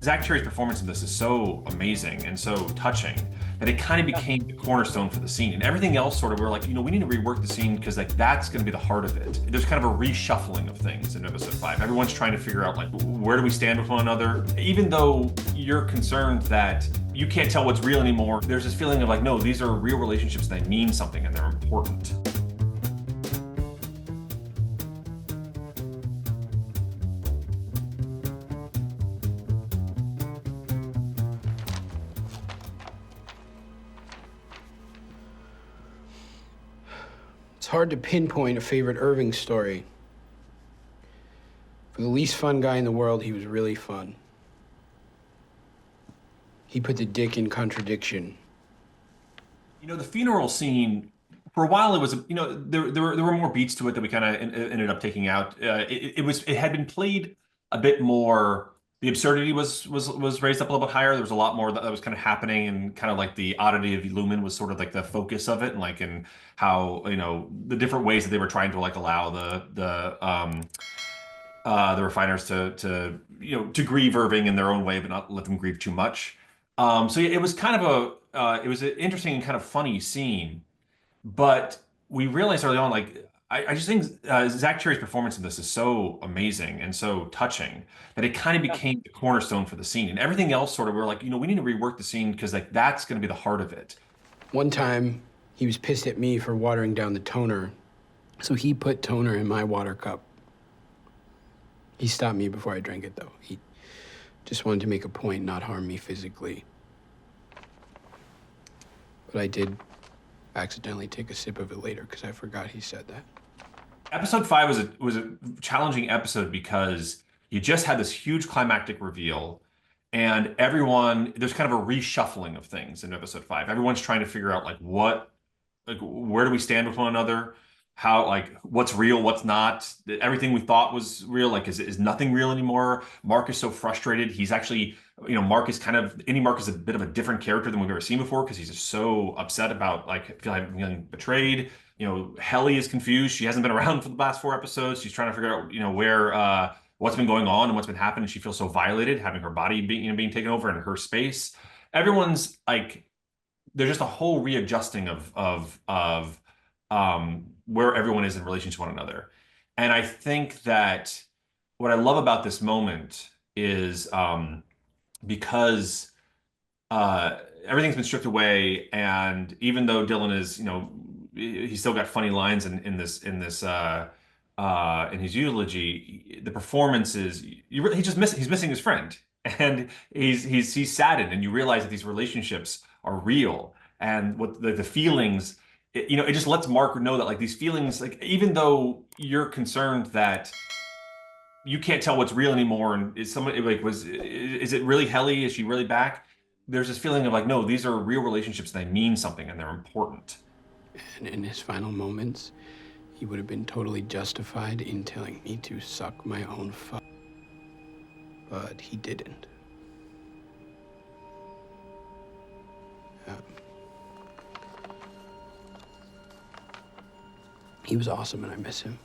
Zach Cherry's performance in this is so amazing and so touching that it kind of became the cornerstone for the scene. And everything else sort of, we're like, we need to rework the scene because like that's going to be the heart of it. There's kind of a reshuffling of things in episode 5. Everyone's trying to figure out like, where do we stand with one another? Even though you're concerned that you can't tell what's real anymore, there's this feeling of like, no, these are real relationships, they mean something and they're important. It's hard to pinpoint a favorite Irving story. For the least fun guy in the world, he was really fun. He put the dick in contradiction. The funeral scene, for a while, it was, there were more beats to it that we kind of ended up taking out. It had been played a bit more. The absurdity was raised up a little bit higher. There was a lot more that was kind of happening, and kind of like the oddity of Lumen was sort of like the focus of it, and like in how the different ways that they were trying to like allow the refiners to grieve Irving in their own way, but not let them grieve too much. So yeah, it was kind of it was an interesting and kind of funny scene, but we realized early on, like, I just think Zach Cherry's performance in this is so amazing and so touching that it kind of became the cornerstone for the scene. And everything else sort of, we're like, we need to rework the scene because like that's going to be the heart of it. One time, he was pissed at me for watering down the toner, so he put toner in my water cup. He stopped me before I drank it, though. He just wanted to make a point, not harm me physically. But I did accidentally take a sip of it later because I forgot he said that. Episode 5 was a challenging episode because you just had this huge climactic reveal, and there's kind of a reshuffling of things in episode 5. Everyone's trying to figure out like where do we stand with one another? How, like, what's real, what's not? Everything we thought was real, like, is nothing real anymore? Mark is so frustrated. He's actually, Mark is Mark is a bit of a different character than we've ever seen before because he's just so upset about like feeling betrayed. Helly is confused. She hasn't been around for the last 4 episodes. She's trying to figure out, where what's been going on and what's been happening. She feels so violated, having her body being taken over in her space. Everyone's like, there's just a whole readjusting of where everyone is in relation to one another. And I think that what I love about this moment is because everything's been stripped away, and even though Dylan is, he's still got funny lines in his eulogy, the performance is he's missing his friend, and he's saddened, and you realize that these relationships are real, and what the feelings. It just lets Mark know that like these feelings, like even though you're concerned that you can't tell what's real anymore, and is it really Helly? Is she really back? There's this feeling of like, no, these are real relationships. They mean something and they're important. And in his final moments, he would have been totally justified in telling me to suck my own fuck. But he didn't. He was awesome and I miss him.